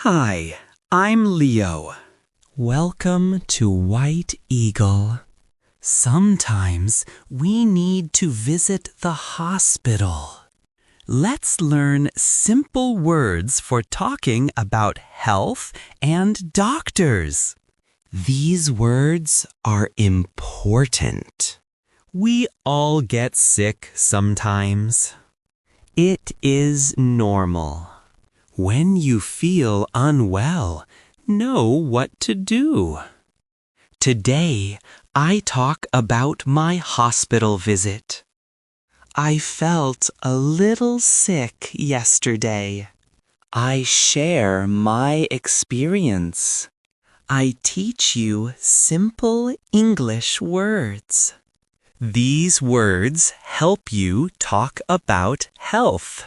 Hi, I'm Leo. Welcome to White Eagle. Sometimes we need to visit the hospital. Let's learn simple words for talking about health and doctors. These words are important. We all get sick sometimes. It is normal. When you feel unwell, know what to do. Today, I talk about my hospital visit. I felt a little sick yesterday. I share my experience. I teach you simple English words. These words help you talk about health.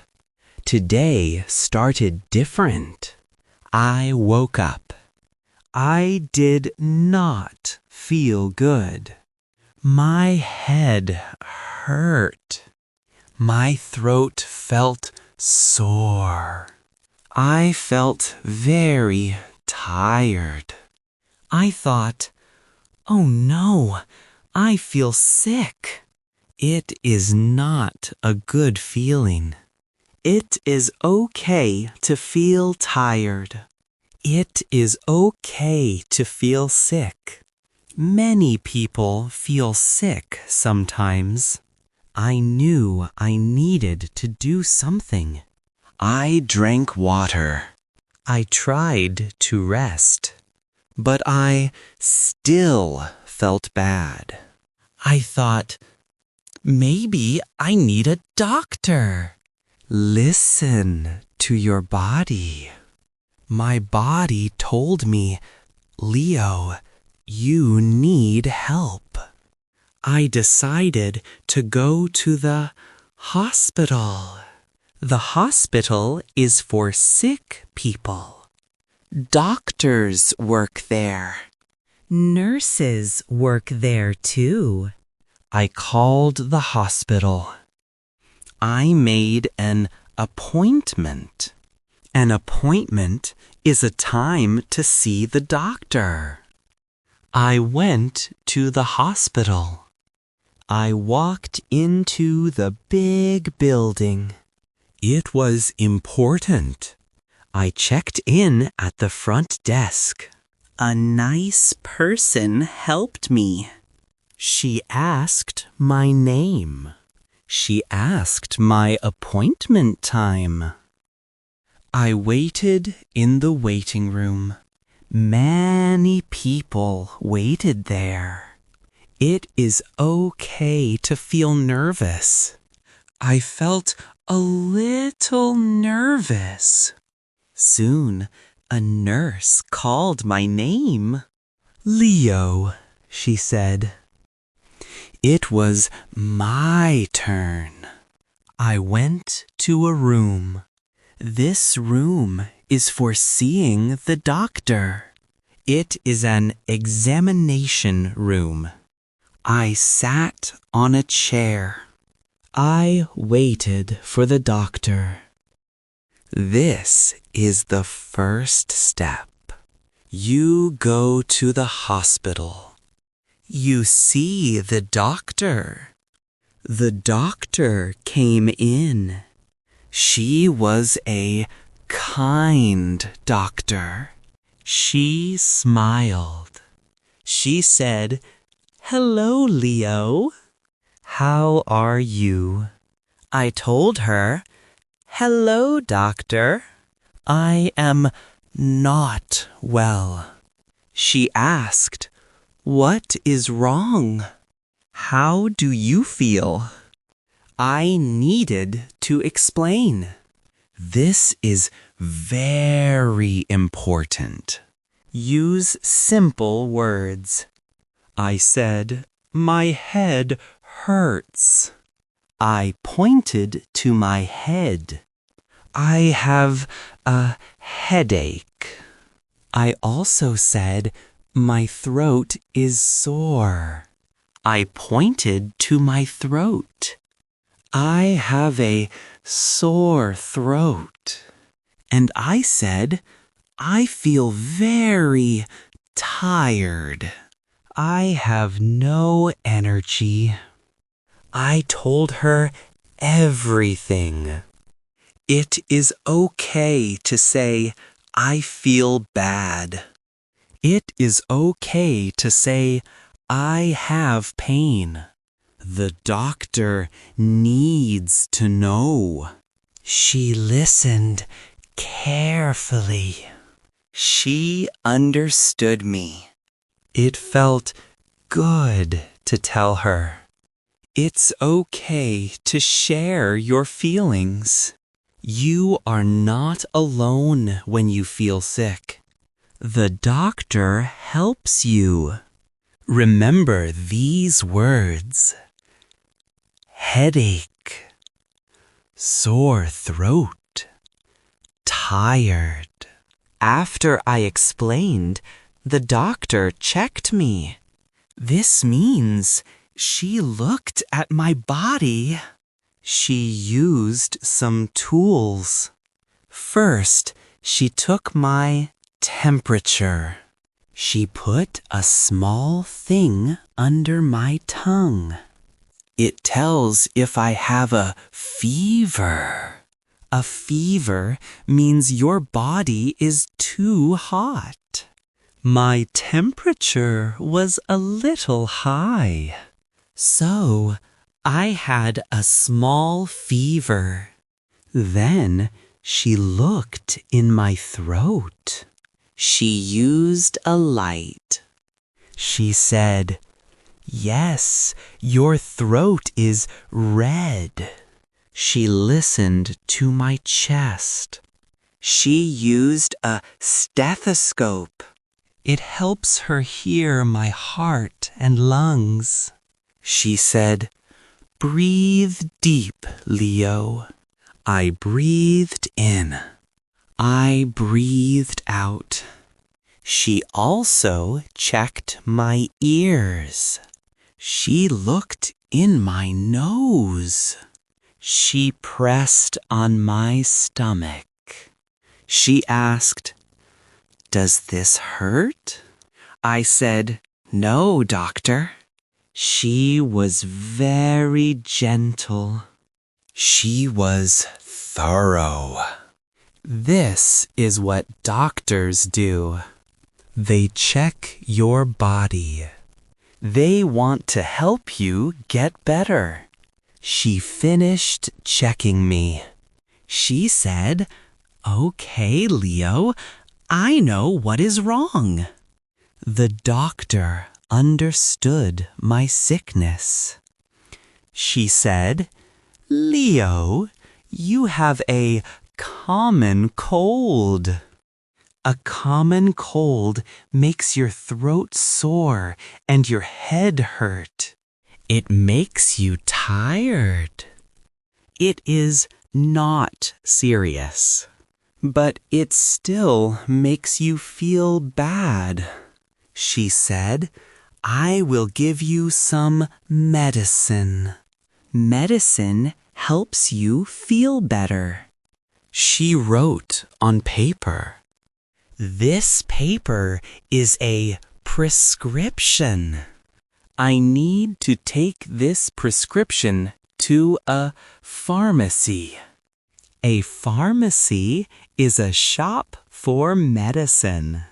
Today started different. I woke up. I did not feel good. My head hurt. My throat felt sore. I felt very tired. I thought, oh no, I feel sick. It is not a good feeling. It is okay to feel tired. It is okay to feel sick. Many people feel sick sometimes. I knew I needed to do something. I drank water. I tried to rest. But I still felt bad. I thought, maybe I need a doctor. Listen to your body. My body told me, Leo, you need help. I decided to go to the hospital. The hospital is for sick people. Doctors work there. Nurses work there too. I called the hospital. I made an appointment. An appointment is a time to see the doctor. I went to the hospital. I walked into the big building. It was important. I checked in at the front desk. A nice person helped me. She asked my name. She asked my appointment time. I waited in the waiting room. Many people waited there. It is okay to feel nervous. I felt a little nervous. Soon, a nurse called my name. Leo, she said. It was my turn. I went to a room. This room is for seeing the doctor. It is an examination room. I sat on a chair. I waited for the doctor. This is the first step. You go to the hospital. You see the doctor. The doctor came in. She was a kind doctor. She smiled. She said, "Hello, Leo. How are you?" I told her, "Hello, doctor. I am not well." She asked, "What is wrong? How do you feel?" I needed to explain. This is very important. Use simple words. I said, "My head hurts." I pointed to my head. I have a headache. I also said, "My throat is sore." I pointed to my throat. I have a sore throat. And I said, I feel very tired. I have no energy. I told her everything. It is okay to say, I feel bad. It is okay to say, I have pain. The doctor needs to know. She listened carefully. She understood me. It felt good to tell her. It's okay to share your feelings. You are not alone when you feel sick. The doctor helps you. Remember these words: headache, sore throat, tired. After I explained, the doctor checked me. This means she looked at my body. She used some tools. First, she took my temperature. She put a small thing under my tongue. It tells if I have a fever. A fever means your body is too hot. My temperature was a little high. So, I had a small fever. Then she looked in my throat. She used a light. She said, "Yes, your throat is red." She listened to my chest. She used a stethoscope. It helps her hear my heart and lungs. She said, "Breathe deep, Leo." I breathed in. I breathed out. She also checked my ears. She looked in my nose. She pressed on my stomach. She asked, "Does this hurt?" I said, "No, doctor." She was very gentle. She was thorough. This is what doctors do. They check your body. They want to help you get better. She finished checking me. She said, "Okay, Leo, I know what is wrong." The doctor understood my sickness. She said, "Leo, you have a common cold." A common cold makes your throat sore and your head hurt. It makes you tired. It is not serious, but it still makes you feel bad. She said, "I will give you some medicine." Medicine helps you feel better. She wrote on paper. This paper is a prescription. I need to take this prescription to a pharmacy. A pharmacy is a shop for medicine.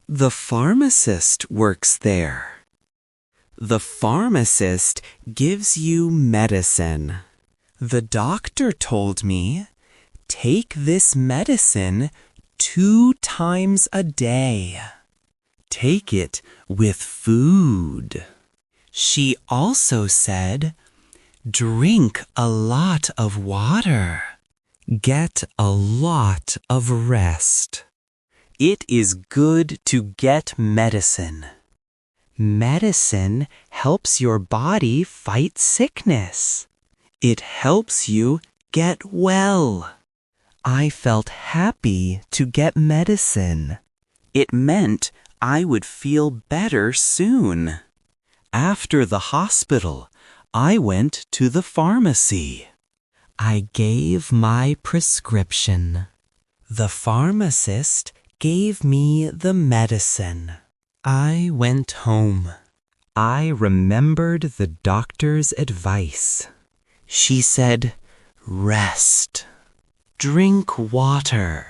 The pharmacist works there. The pharmacist gives you medicine. The doctor told me, "Take this medicine 2 times a day. Take it with food." She also said, "Drink a lot of water. Get a lot of rest." It is good to get medicine. Medicine helps your body fight sickness. It helps you get well. I felt happy to get medicine. It meant I would feel better soon. After the hospital, I went to the pharmacy. I gave my prescription. The pharmacist gave me the medicine. I went home. I remembered the doctor's advice. She said, rest, drink water,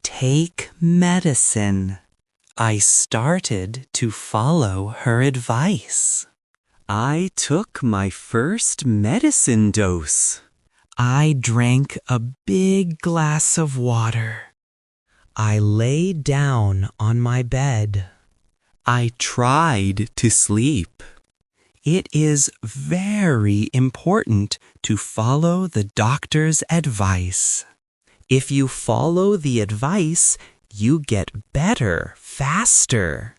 take medicine. I started to follow her advice. I took my first medicine dose. I drank a big glass of water. I lay down on my bed. I tried to sleep. It is very important to follow the doctor's advice. If you follow the advice, you get better faster.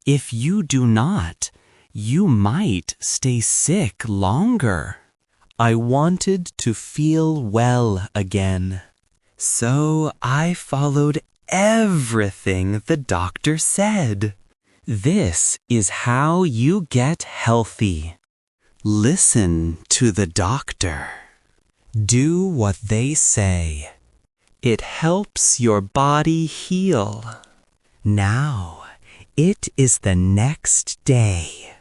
If you do not, you might stay sick longer. I wanted to feel well again. So I followed everything the doctor said. This is how you get healthy. Listen to the doctor. Do what they say. It helps your body heal. Now, it is the next day.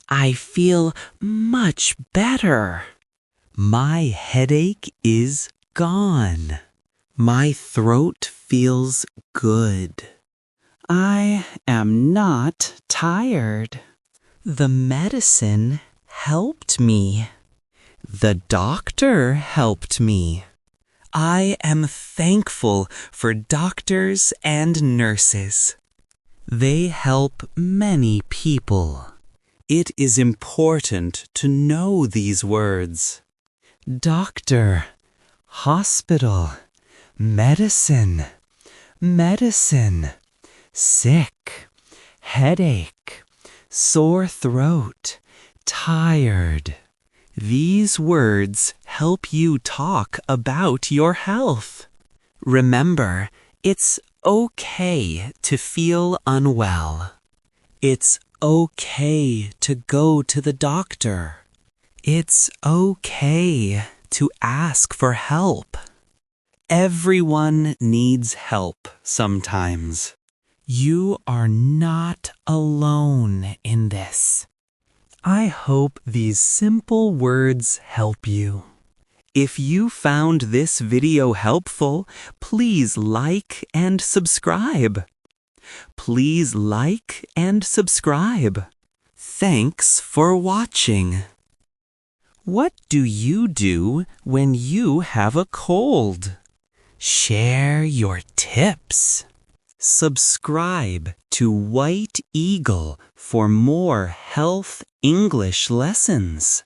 I feel much better. My headache is gone. My throat feels good. I am not tired. The medicine helped me. The doctor helped me. I am thankful for doctors and nurses. They help many people. It is important to know these words. Doctor, hospital, medicine, medicine, sick, headache, sore throat, tired. These words help you talk about your health. Remember, it's okay to feel unwell. It's okay to go to the doctor. It's okay to ask for help. Everyone needs help sometimes. You are not alone in this. I hope these simple words help you. If you found this video helpful, please like and subscribe. Please like and subscribe. Thanks for watching. What do you do when you have a cold? Share your tips. Subscribe to White Eagle for more health English lessons.